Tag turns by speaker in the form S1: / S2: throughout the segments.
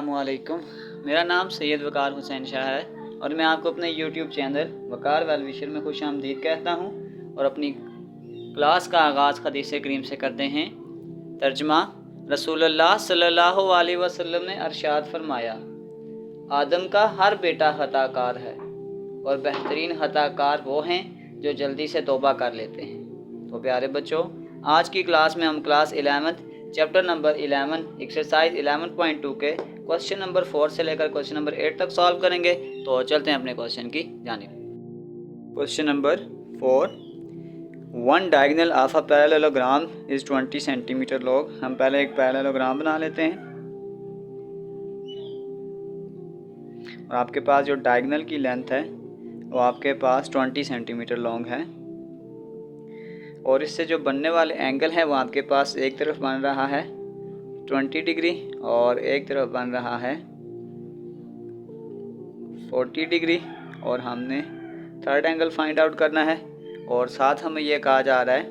S1: अस्सलामुअलैकुम। मेरा नाम सैयद वकार हुसैन शाह है और मैं आपको अपने यूट्यूब चैनल वकार वेल विशर में खुशामदीद कहता हूँ। और अपनी क्लास का आगाज़ हदीस करीम से करते हैं। तर्जमा। रसूलुल्लाह सल्लल्लाहु अलैहि वसल्लम ने अरशाद फरमाया, आदम का हर बेटा खताकार है और बेहतरीन खताकार वो हैं जो जल्दी से तौबा कर लेते हैं। तो प्यारे बच्चों, आज की क्लास में हम क्लास 11 चैप्टर नंबर 11 एक्सरसाइज 11.2 के क्वेश्चन नंबर 4 से लेकर क्वेश्चन नंबर 8 तक सॉल्व करेंगे। तो चलते हैं अपने क्वेश्चन की जानिब। Question number 4, one diagonal of a parallelogram is 20 centimetre long. हम पहले एक पैरेललोग्राम बना लेते हैं और आपके पास जो डायगोनल की लेंथ है वो आपके पास 20 सेंटीमीटर लॉन्ग है और इससे जो बनने वाले एंगल है वो आपके पास एक तरफ बन रहा है 20 डिग्री और एक तरफ बन रहा है 40 डिग्री। और हमने थर्ड एंगल फाइंड आउट करना है और साथ हमें ये कहा जा रहा है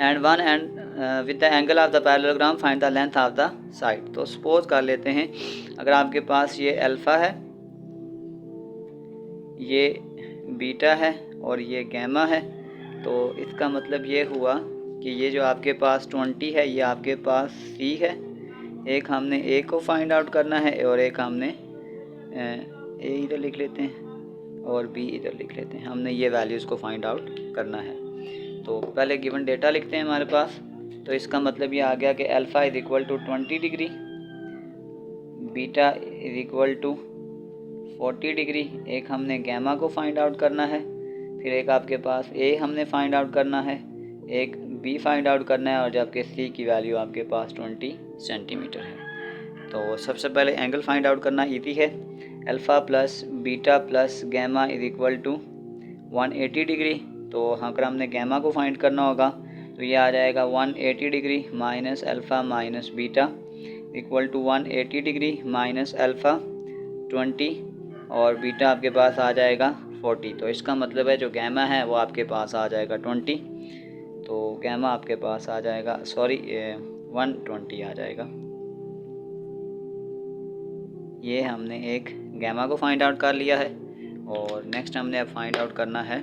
S1: and one and with the angle of the parallelogram find the length of the side. तो सपोज कर लेते हैं, अगर आपके पास ये अल्फ़ा है, ये बीटा है और ये गैमा है, तो इसका मतलब ये हुआ कि ये जो आपके पास 20 है ये आपके पास सी है। एक हमने ए को फाइंड आउट करना है और एक हमने ए इधर लिख लेते हैं और बी इधर लिख लेते हैं। हमने ये वैल्यूज़ को फाइंड आउट करना है। तो पहले गिवन डेटा लिखते हैं हमारे पास। तो इसका मतलब ये आ गया कि alpha is equal to 20 degree, beta is equal to 40 degree. एक हमने गैमा को फाइंड आउट करना है, फिर एक आपके पास ए हमने फाइंड आउट करना है, एक बी फाइंड आउट करना है और जबकि सी की वैल्यू आपके पास 20 सेंटीमीटर है। तो सबसे पहले एंगल फाइंड आउट करना ईजी है। Alpha plus beta plus gamma is equal to 180 degree. तो अगर हमने गैमा को फाइंड करना होगा तो ये आ जाएगा 180 degree minus alpha minus beta equal to 180 degree minus alpha 20 और बीटा आपके पास आ जाएगा 40। तो इसका मतलब है जो गैमा है वो आपके पास आ जाएगा 20। तो गैमा आपके पास आ जाएगा 120 आ जाएगा। ये हमने एक गैमा को फाइंड आउट कर लिया है और नेक्स्ट हमने अब फाइंड आउट करना है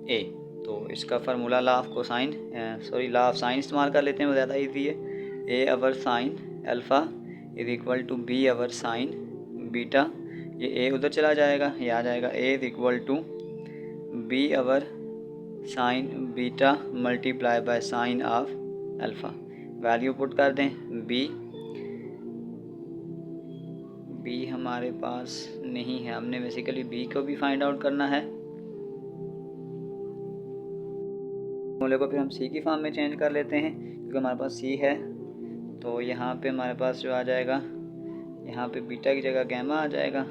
S1: ए। तो इसका फार्मूला लॉ ऑफ साइन इस्तेमाल कर लेते हैं, वो ज़्यादा ईजी है। A over sine alpha is equal to b over sine beta. ये ए उधर चला जाएगा, ये आ जाएगा a is equal to b over sine beta multiply by sine of alpha. Value put कर दें। बी हमारे पास नहीं है, हमने बेसिकली बी को भी फाइंड आउट करना है। फॉर्मूले को फिर हम सी की फॉर्म में चेंज कर लेते हैं क्योंकि हमारे पास सी है। तो यहाँ पे हमारे पास जो आ जाएगा, यहाँ पे बीटा की जगह गैमा आ जाएगा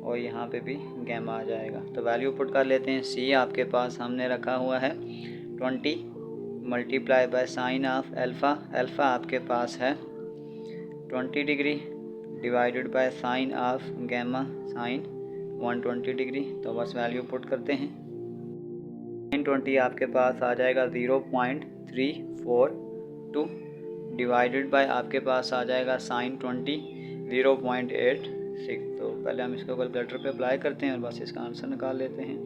S1: और यहाँ पे भी गैमा आ जाएगा। तो वैल्यू पुट कर लेते हैं। सी आपके पास हमने रखा हुआ है 20 multiply by sine of alpha. Alpha आपके पास है 20 degree divided by sine of gamma sine 120 degree. तो बस वैल्यू पुट करते हैं। 20 आपके पास आ जाएगा 0.342 डिवाइडेड बाय आपके पास आ जाएगा साइन 20 0.86। तो पहले हम इसको कैलकुलेटर पे अप्लाई करते हैं और बस इसका आंसर निकाल लेते हैं।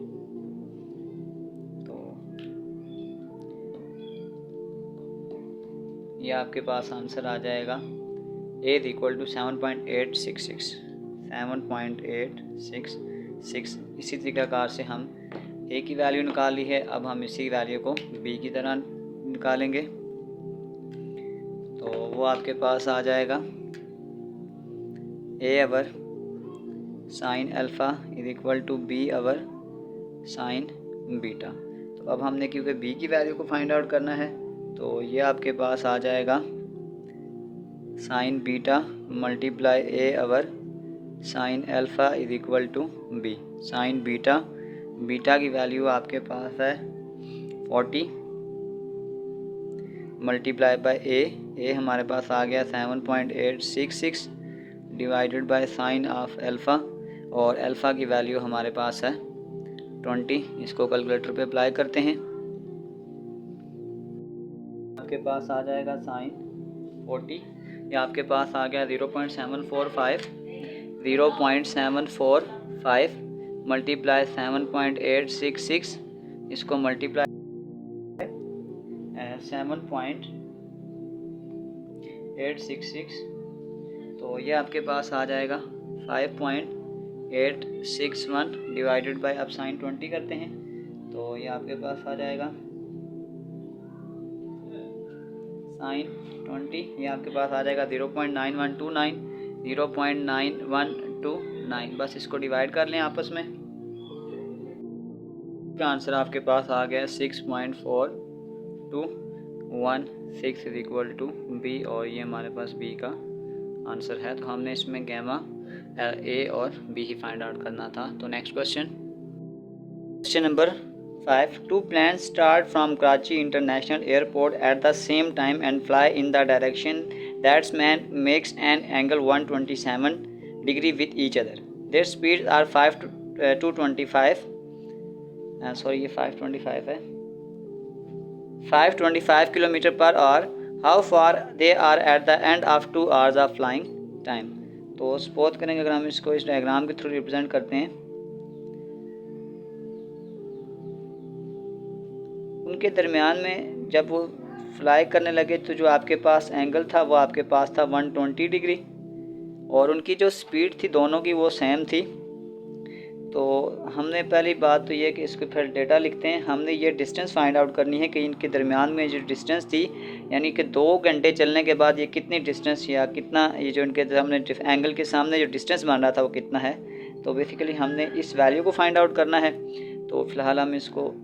S1: तो ये आपके पास आंसर आ जाएगा ए इज इक्वल टू 7.866। इसी तरीक़ाकार से हम ए की वैल्यू निकाल ली है, अब हम इसी वैल्यू को बी की तरह निकालेंगे। तो वो आपके पास आ जाएगा a over sine alpha is equal to b over sine beta. तो अब हमने क्योंकि बी की वैल्यू को फाइंड आउट करना है तो ये आपके पास आ जाएगा sine beta multiply a over sine alpha is equal to b. Sine beta की वैल्यू आपके पास है 40 मल्टीप्लाई बाय ए हमारे पास आ गया 7.866 divided by sine of alpha और अल्फ़ा की वैल्यू हमारे पास है 20। इसको कैलकुलेटर पे अप्लाई करते हैं। आपके पास आ जाएगा साइन 40, ये आपके पास आ गया 0.745 मल्टीप्लाई 7.866, इसको मल्टीप्लाई 7.866, तो ये आपके पास आ जाएगा 5.861 डिवाइडेड बाय, अब साइन 20 करते हैं तो ये आपके पास आ जाएगा साइन 20, ये आपके पास आ जाएगा 0.9129, बस इसको डिवाइड कर लें आपस में। का आंसर आपके पास आ गया 6.4216 इज इक्वल टू बी, और ये हमारे पास बी का आंसर है। तो हमने इसमें गैमा ए और बी ही फाइंड आउट करना था। तो next question number 5, 2 planes start from Karachi International Airport at the same time and fly in the direction that makes an angle 127 degree with each other. Their speeds are 225 sorry ये 525 है, 525 kilometre per hour. How far they are at the end of 2 hours of flying time. तो suppose करेंगे अगर हम इसको इस diagram के through represent करते हैं, उनके दरमियान में जब वो फ्लाई करने लगे तो जो आपके पास एंगल था वो आपके पास था 120 डिग्री, और उनकी जो स्पीड थी दोनों की वो सेम थी। तो हमने पहली बात तो ये कि इसको फिर डेटा लिखते हैं, हमने ये डिस्टेंस फाइंड आउट करनी है कि इनके दरमियान में जो डिस्टेंस थी, यानी कि 2 घंटे चलने के बाद ये कितनी डिस्टेंस या कितना ये जो इनके सामने एंगल के सामने जो डिस्टेंस बन रहा था वो कितना है। तो बेसिकली हमने इस वैल्यू को फाइंड आउट करना है। तो फ़िलहाल हम इसको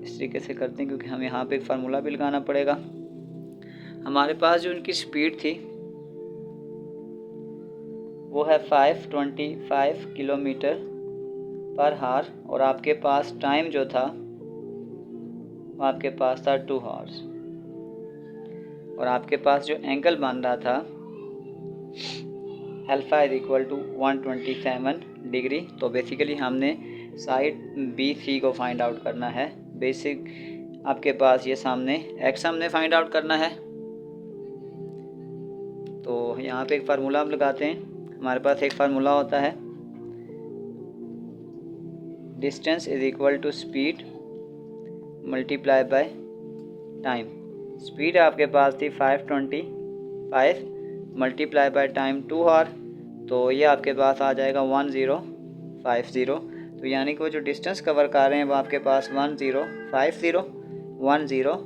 S1: इस तरीके से करते हैं क्योंकि हमें यहाँ पे एक फार्मूला भी लगाना पड़ेगा। हमारे पास जो इनकी स्पीड थी वो है 525 किलोमीटर पर हार, और आपके पास टाइम जो था वो आपके पास था 2 hours, और आपके पास जो एंगल बन रहा था alpha is equal to 127 degree. तो बेसिकली हमने साइड BC को फाइंड आउट करना है। बेसिक आपके पास ये सामने x हमने फाइंड आउट करना है। तो यहाँ पे एक फार्मूला हम लगाते हैं। हमारे पास एक फार्मूला होता है distance is equal to speed multiply by time. Speed आपके पास थी 525 मल्टीप्लाई बाय टाइम 2 hour, तो ये आपके पास आ जाएगा 1050। तो यानी कि वो जो डिस्टेंस कवर कर रहे हैं वो आपके पास 1050।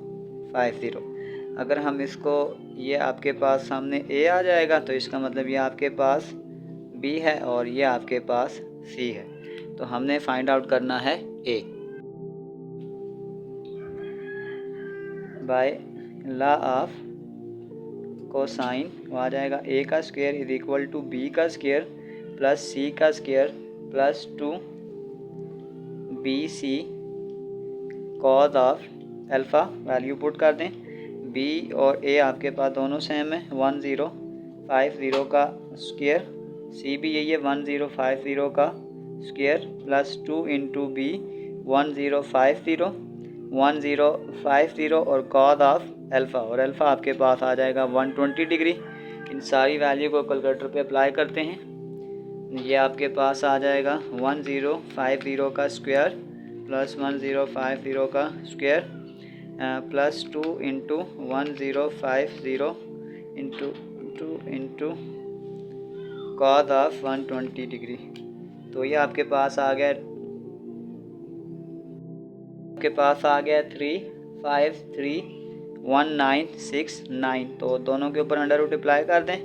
S1: अगर हम इसको, ये आपके पास सामने A आ जाएगा तो इसका मतलब ये आपके पास B है और ये आपके पास C है। तो हमने फाइंड आउट करना है A by law of cosine, वो आ जाएगा A का square is equal to B का स्क्वायर प्लस C का square plus 2BC cos of alpha. Value put कर दें, B और A आपके पास दोनों सेम है, 1050 का स्क्वायर, C भी यही है 1050 का स्क्वायर प्लस 2 इंटू B 1050 और कॉज ऑफ अल्फ़ा, और अल्फ़ा आपके पास आ जाएगा 120 डिग्री। इन सारी वैल्यू को कैलकुलेटर पे अप्लाई करते हैं, ये आपके पास आ जाएगा 1050 का स्क्वायर प्लस 1050 का square plus 2 into 1050 into cos of 120 degree. तो ये आपके पास आ गया 3531969। तो दोनों के ऊपर अंडर रूट अप्लाई कर दें।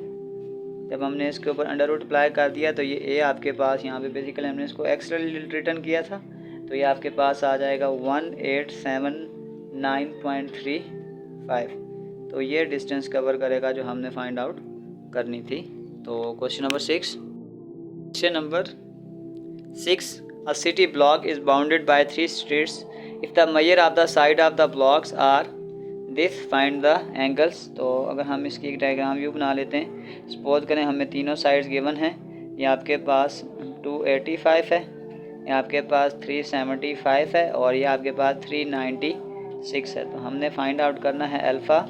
S1: जब हमने इसके ऊपर अंडर रूट अप्लाई कर दिया तो ये A आपके पास, यहाँ पे बेसिकली हमने इसको एक्स रिटर्न किया था, तो ये आपके पास आ जाएगा 1879.35। तो ये डिस्टेंस कवर करेगा जो हमने फाइंड आउट करनी थी। तो question number 6, a city block is bounded by 3 streets. If the measure of the side of the blocks are this, find the angles. तो अगर हम इसकी एक डायग्राम व्यू बना लेते हैं, सपोज करें हमें तीनों साइड्स गिवन हैं, ये आपके पास 285 है, ये आपके पास 375 है और ये आपके पास 396 है। तो हमने फाइंड आउट करना है अल्फ़ा,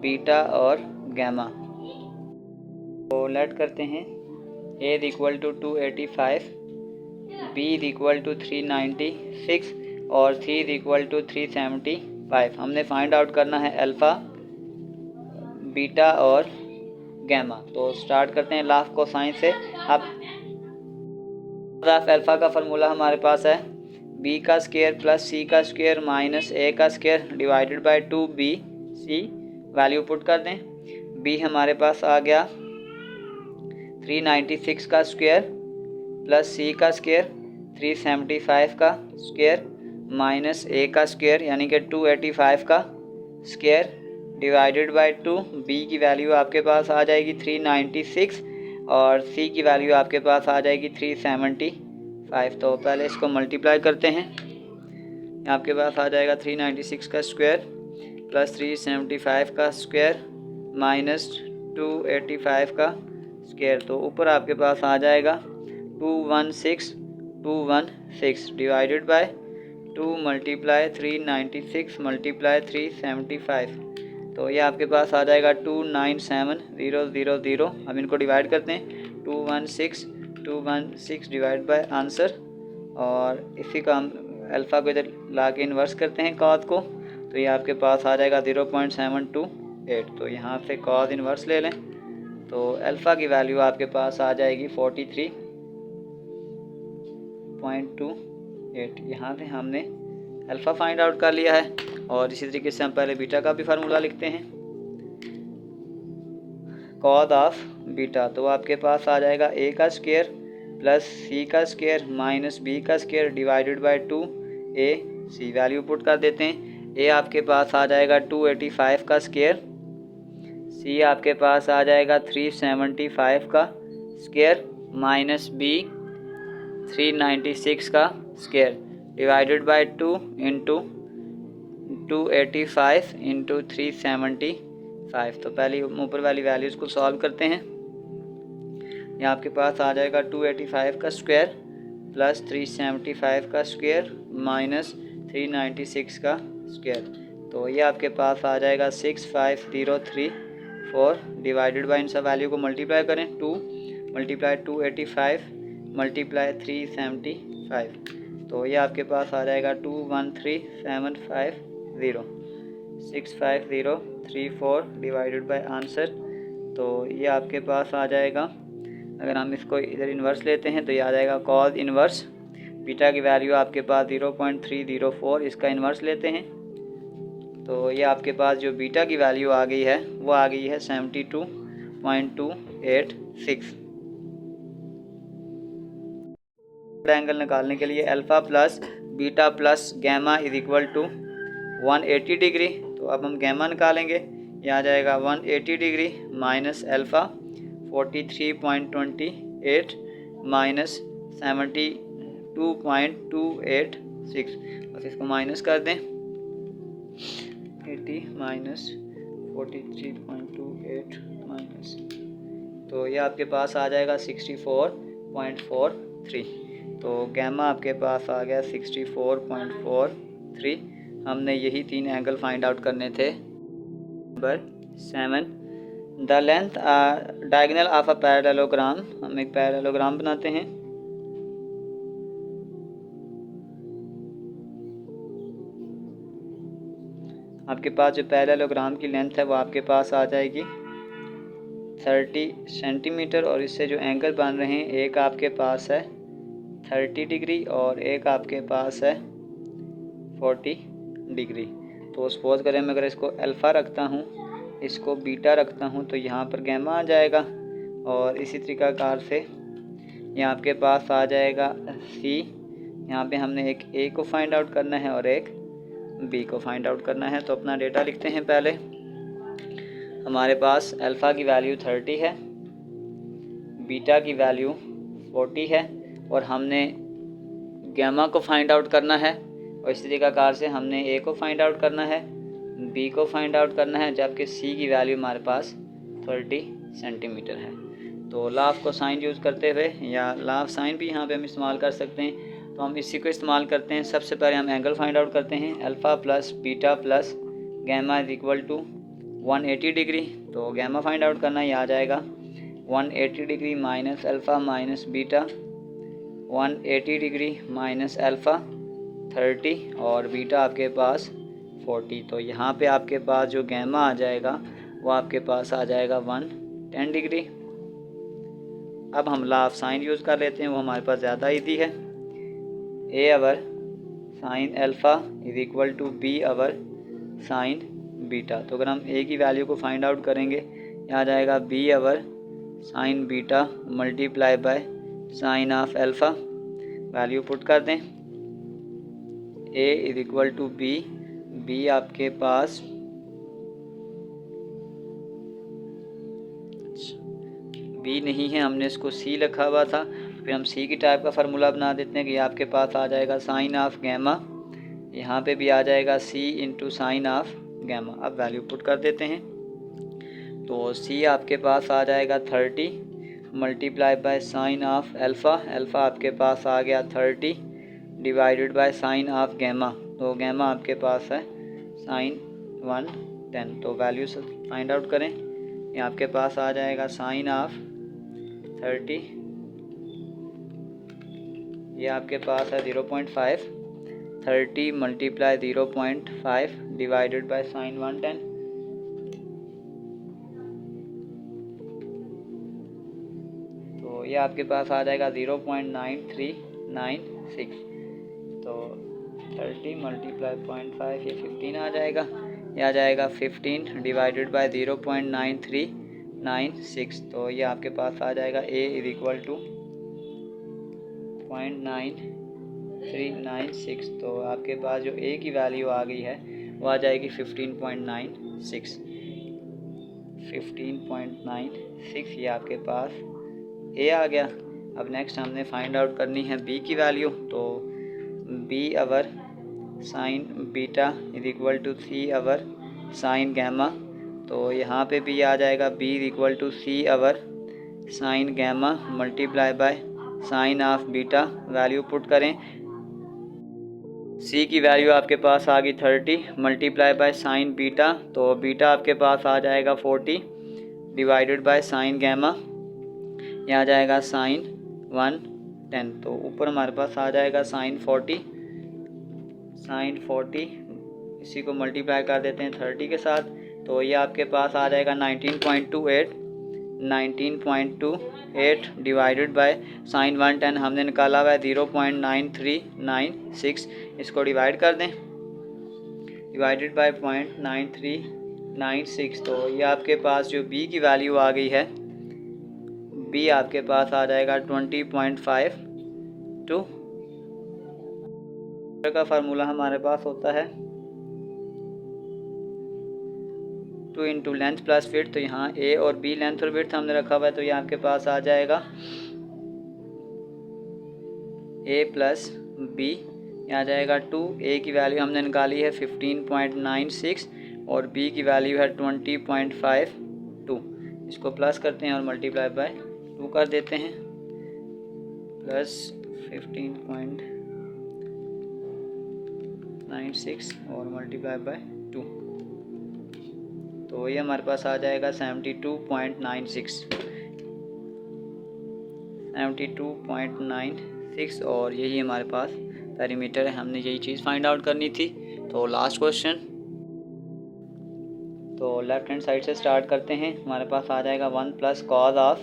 S1: बीटा और गैमा। तो लेट करते हैं a is equal to 285, b is equal to 396 और सी इज इक्वल टू 375। हमने फाइंड आउट करना है अल्फ़ा, बीटा और गैमा। तो स्टार्ट करते हैं लाफ कोसाइन से। अब अल्फ़ा का फार्मूला हमारे पास है बी का स्क्वायर प्लस सी का स्क्वायर माइनस ए का square divided by 2b c. Value put कर दें। बी हमारे पास आ गया 396 का स्क्वायर प्लस सी का स्क्वायर 375 का स्क्वायर माइनस ए का स्क्वायर यानी कि 285 का स्क्वायर डिवाइडेड बाय 2। बी की वैल्यू आपके पास आ जाएगी 396 और सी की वैल्यू आपके पास आ जाएगी 375। तो पहले इसको मल्टीप्लाई करते हैं। आपके पास आ जाएगा 396 का स्क्वायर प्लस 375 का स्क्वायर माइनस 285 का स्क्वायर। तो ऊपर आपके पास आ जाएगा 216 डिवाइडेड बाय 2 मल्टीप्लाई 396 मल्टीप्लाई 375। तो ये आपके पास आ जाएगा 297000। हम इनको डिवाइड करते हैं 216 डिवाइड बाय आंसर, और इसी का हम अल्फ़ा को इधर ला के इन्वर्स करते हैं कॉस को। तो ये आपके पास आ जाएगा 0.728। तो यहाँ से कॉस इन्वर्स ले लें तो अल्फ़ा की वैल्यू आपके पास आ जाएगी 43.28। यहाँ से हमने अल्फ़ा फाइंड आउट कर लिया है। और इसी तरीके से हम पहले बीटा का भी फार्मूला लिखते हैं कॉस ऑफ बीटा। तो आपके पास आ जाएगा ए का स्क्वायर प्लस सी का स्क्वायर माइनस बी का square divided by 2a c. Value put कर देते हैं। ए आपके पास आ जाएगा 285 का स्क्वायर, सी आपके पास आ जाएगा 375 का स्क्वायर माइनस बी 396 का square divided bye 2 into 285 into 375। तो पहले ऊपर वाली वैल्यूज़ को सॉल्व करते हैं। यहाँ आपके पास आ जाएगा 285 का स्क्वायर प्लस 375 का स्क्वायर माइनस 396 का स्क्वायर। तो ये आपके पास आ जाएगा 65034 डिवाइडेड बाय इन सब वैल्यू को मल्टीप्लाई करें 2 मल्टीप्लाई 285 मल्टीप्लाई 375। तो ये आपके पास आ जाएगा 213750 65034 डिवाइडेड बाय आंसर। तो ये आपके पास आ जाएगा, अगर हम इसको इधर इन्वर्स लेते हैं तो ये आ जाएगा कॉस इन्वर्स बीटा की वैल्यू आपके पास 0.304। इसका इन्वर्स लेते हैं तो ये आपके पास जो बीटा की वैल्यू आ गई है वो आ गई है 72.286। एंगल निकालने के लिए alpha plus beta plus gamma is equal to 180 degree. तो अब हम गैमा निकालेंगे। ये आ जाएगा 180 डिग्री माइनस अल्फ़ा 43.28 माइनस 72.286। बस इसको माइनस कर दें 80 माइनस 43.28 माइनस, तो ये आपके पास आ जाएगा 64.43। तो गैमा आपके पास आ गया 64.43। हमने यही 3 एंगल फाइंड आउट करने थे। Number 7 the length diagonal of a parallelogram. हम एक पैरेललोग्राम बनाते हैं। आपके पास जो पैरेललोग्राम की लेंथ है वो आपके पास आ जाएगी 30 सेंटीमीटर, और इससे जो एंगल बन रहे हैं एक आपके पास है 30 डिग्री और एक आपके पास है 40 डिग्री। तो सपोज करें मैं अगर इसको अल्फ़ा रखता हूँ, इसको बीटा रखता हूँ, तो यहाँ पर गैमा आ जाएगा। और इसी तरीक़ाकार से यहाँ आपके पास आ जाएगा सी। यहाँ पे हमने एक ए को फाइंड आउट करना है और एक बी को फाइंड आउट करना है। तो अपना डेटा लिखते हैं। पहले हमारे पास अल्फ़ा की वैल्यू 30 है, बीटा की वैल्यू 40 है और हमने गैमा को फाइंड आउट करना है। और इसी तरीक़ाकार से हमने ए को फाइंड आउट करना है, बी को फाइंड आउट करना है, जबकि सी की वैल्यू हमारे पास 30 सेंटीमीटर है। तो लॉ ऑफ कोसाइन यूज़ करते हुए या लॉ ऑफ साइन भी यहाँ पे हम इस्तेमाल कर सकते हैं। तो हम इसी को इस्तेमाल करते हैं। सबसे पहले हम एंगल फाइंड आउट करते हैं। Alpha plus beta plus gamma is equal to 180 degree. तो गैमा फाइंड आउट करना ये आ जाएगा 180 degree minus alpha minus beta, 180 degree minus alpha 30 और बीटा आपके पास 40। तो यहाँ पे आपके पास जो गैमा आ जाएगा वो आपके पास आ जाएगा 110 डिग्री। अब हम लॉ ऑफ साइन यूज़ कर लेते हैं, वो हमारे पास ज़्यादा ईजी है। A over sine alpha is equal to b over sine beta. तो अगर हम ए की वैल्यू को फाइंड आउट करेंगे, यहाँ आ जाएगा B over sine beta multiply by sine of alpha. Value put कर दें, ए इज इक्वल टू बी आपके पास बी नहीं है, हमने इसको सी लिखा हुआ था, फिर हम सी की टाइप का फार्मूला बना देते हैं कि आपके पास आ जाएगा साइन ऑफ गैमा, यहाँ पे भी आ जाएगा सी इंटू साइन ऑफ गैमा। अब वैल्यू पुट कर देते हैं, तो सी आपके पास आ जाएगा 30 multiply by sine of alpha, alpha आपके पास आ गया 30 divided by sine of gamma, तो गैमा आपके पास है साइन 110। तो वैल्यू फाइंड आउट करें, ये आपके पास आ जाएगा साइन ऑफ 30, ये आपके पास है 0.5, 30 मल्टीप्लाई 0.5 डिवाइडेड बाय साइन 110, तो ये आपके पास आ जाएगा 0.9396। तो 30 मल्टीप्लाई 0.5 ये 15 आ जाएगा, ये आ जाएगा 15 डिवाइडेड बाय 0.9396। तो ये आपके पास आ जाएगा ए इज इक्वल टू 0.9396। तो आपके पास जो ए की वैल्यू आ गई है वो आ जाएगी 15.96, 15.96 ये आपके पास ए आ गया। अब नेक्स्ट हमने फाइंड आउट करनी है बी की वैल्यू, तो B over sine beta is equal to C over sine gamma, तो यहाँ पे भी आ जाएगा B is equal to C over sine gamma multiply by sine of beta. Value put करें, सी की वैल्यू आपके पास आ गई 30 मल्टीप्लाई बाय साइन बीटा, तो बीटा आपके पास आ जाएगा 40 डिवाइडेड बाय साइन गैमा, यहाँ आ जाएगा साइन 110। तो ऊपर हमारे पास आ जाएगा साइन 40, इसी को मल्टीप्लाई कर देते हैं 30 के साथ, तो ये आपके पास आ जाएगा 19.28 डिवाइडेड बाय साइन 110 हमने निकाला हुआ है 0.9396, इसको डिवाइड कर दें, डिवाइडेड बाय 0.9396। तो ये आपके पास जो बी की वैल्यू आ गई है, बी आपके पास आ जाएगा 20.52 का फार्मूला हमारे पास होता है 2 इंटू लेंथ प्लस विड्थ। तो यहाँ ए और बी लेंथ और विड्थ हमने रखा हुआ है, तो ये आपके पास आ जाएगा ए प्लस बी, यहाँ आ जाएगा 2। ए की वैल्यू हमने निकाली है 15.96 और बी की वैल्यू है 20.52। इसको प्लस करते हैं और मल्टीप्लाई बाय 2 कर देते हैं, प्लस 15.96 और मल्टीप्लाई बाय 2, तो ये हमारे पास आ जाएगा 72.96 और यही हमारे पास पेरीमीटर है। हमने यही चीज़ फाइंड आउट करनी थी। तो लास्ट क्वेश्चन, तो लेफ्ट हैंड साइड से स्टार्ट करते हैं। हमारे पास आ जाएगा 1 प्लस कॉज ऑफ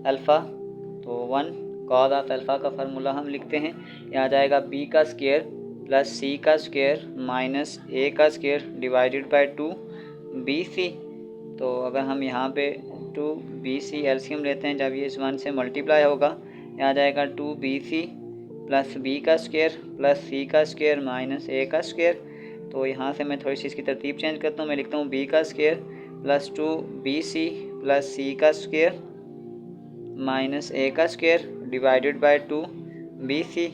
S1: अल्फ़ा, तो 1 कॉज ऑफ अल्फ़ा का फार्मूला हम लिखते हैं, यहाँ आ जाएगा बी का स्क्वायर प्लस सी का स्क्वायर माइनस ए का स्क्वायर डिवाइडेड बाय 2BC। तो अगर हम यहाँ पे 2BC एलसीएम लेते हैं, जब ये इस 1 से मल्टीप्लाई होगा, यहाँ आ जाएगा 2BC प्लस बी का स्क्वायर प्लस सी का स्क्वायर माइनस ए का स्क्वायर। तो यहाँ से मैं थोड़ी सी इसकी तरतीब चेंज करता हूँ, मैं लिखता हूँ बी का square plus 2BC plus c का स्क्वायर माइनस ए का स्क्वायर डिवाइडेड बाय 2BC।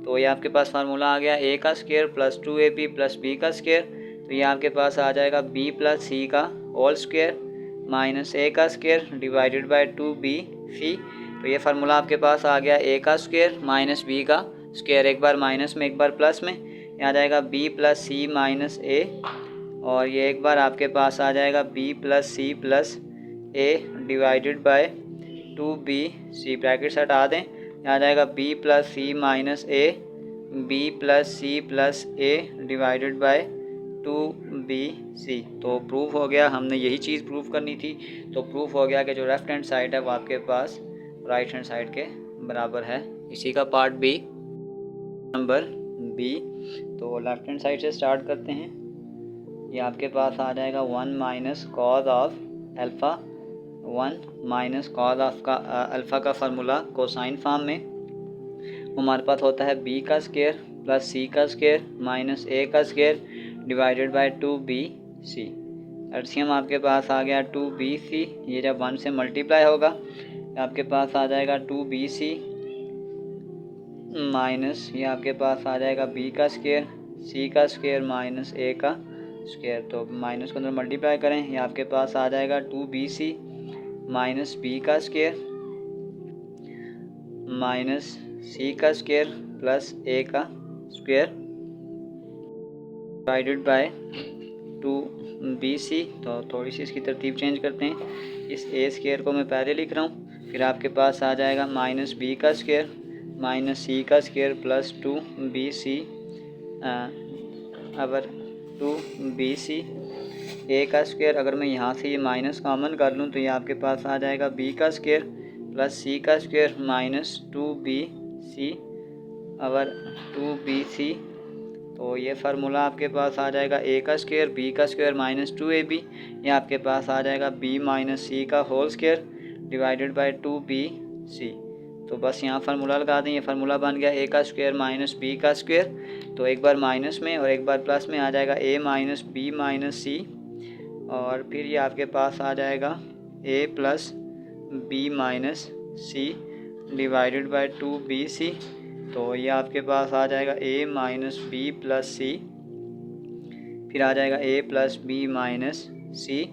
S1: तो ये आपके पास फार्मूला आ गया ए का square plus 2AB plus b का स्क्वायर, तो ये आपके पास आ जाएगा बी प्लस सी का होल स्क्वायर माइनस ए का स्क्वायर डिवाइडेड बाय 2BC। तो ये फार्मूला आपके पास आ गया ए का स्क्वायर माइनस बी का स्क्वायर, एक बार माइनस में एक बार प्लस में, यहाँ आ जाएगा b plus c minus a, और ये एक बार आपके पास आ जाएगा b plus c plus a divided by 2bc, brackets हटा दें, आ जाएगा b plus c minus a, b plus c plus a divided by 2bc। तो प्रूफ हो गया, हमने यही चीज़ प्रूफ करनी थी। तो प्रूफ हो गया कि जो लेफ़्ट हैंड साइड है वो आपके पास राइट हैंड साइड के बराबर है। इसी का पार्ट बी, नंबर बी। तो लेफ़्ट हैंड साइड से स्टार्ट करते हैं। ये आपके पास आ जाएगा 1 minus cos of alpha, 1 minus cos of का अल्फ़ा का फार्मूला कोसाइन फॉर्म में हमारे पास होता है b का स्क्वायर प्लस c का स्क्वायर माइनस a का square divided by 2bc। LCM आपके पास आ गया 2bc, ये जब 1 से मल्टीप्लाई होगा आपके पास आ जाएगा 2bc माइनस ये आपके पास आ जाएगा b का स्क्वायर, c का स्क्वायर माइनस a का स्क्वायर। तो माइनस को अंदर मल्टीप्लाई करें, ये आपके पास आ जाएगा 2bc माइनस b का स्क्वायर माइनस c का स्क्वायर प्लस a का स्क्वायर डिवाइडेड बाय 2bc। तो थोड़ी सी इसकी तरतीब चेंज करते हैं, इस a स्क्वायर को मैं पहले लिख रहा हूँ, फिर आपके पास आ जाएगा माइनस b का स्क्वायर माइनस c का स्क्वायर प्लस 2bc अगर 2bc a का स्क्वायर। अगर मैं यहाँ से ये माइनस कॉमन कर लूँ तो ये आपके पास आ जाएगा b का स्क्वायर प्लस c का स्क्वायर माइनस 2bc अगर 2bc। तो ये फार्मूला आपके पास आ जाएगा a का स्क्वायर b का स्क्वायर माइनस 2ab, ये आपके पास आ जाएगा b माइनस c का whole square divided by 2bc। तो बस यहाँ फार्मूला लगा दें, ये फार्मूला बन गया a का स्क्वायर माइनस b का स्क्वायर। तो एक बार माइनस में और एक बार प्लस में आ जाएगा a minus b minus c, और फिर ये आपके पास आ जाएगा a plus b minus c divided by 2bc। तो ये आपके पास आ जाएगा a minus b plus c, फिर आ जाएगा a plus b minus c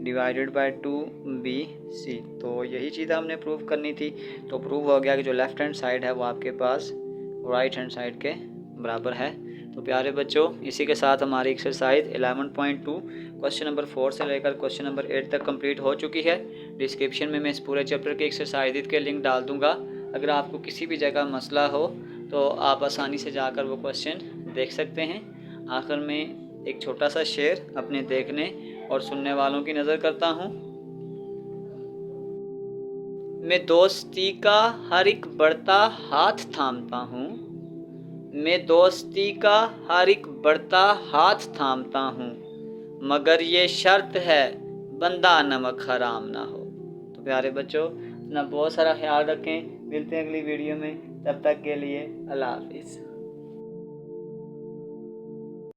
S1: divided by 2bc। तो यही चीज़ हमने प्रूव करनी थी। तो प्रूव हो गया कि जो लेफ़्ट हैंड साइड है वो आपके पास राइट हैंड साइड के बराबर है। तो प्यारे बच्चों, इसी के साथ हमारी एक्सरसाइज 11.2 क्वेश्चन नंबर 4 से लेकर क्वेश्चन नंबर 8 तक कंप्लीट हो चुकी है। डिस्क्रिप्शन में मैं इस पूरे चैप्टर की एक्सरसाइज के लिंक डाल दूँगा। अगर आपको किसी भी जगह मसला हो तो आप आसानी से जाकर वो क्वेश्चन देख सकते हैं। आखिर में एक छोटा सा शेर अपने देखने और सुनने वालों की नज़र करता हूँ। मैं दोस्ती का हर एक बढ़ता हाथ थामता हूँ, मैं दोस्ती का हर एक बढ़ता हाथ थामता हूँ, मगर ये शर्त है बंदा नमक हराम ना हो। तो प्यारे बच्चों, अपना बहुत सारा ख्याल रखें, मिलते हैं अगली वीडियो में, तब तक के लिए अल्लाह हाफिज़।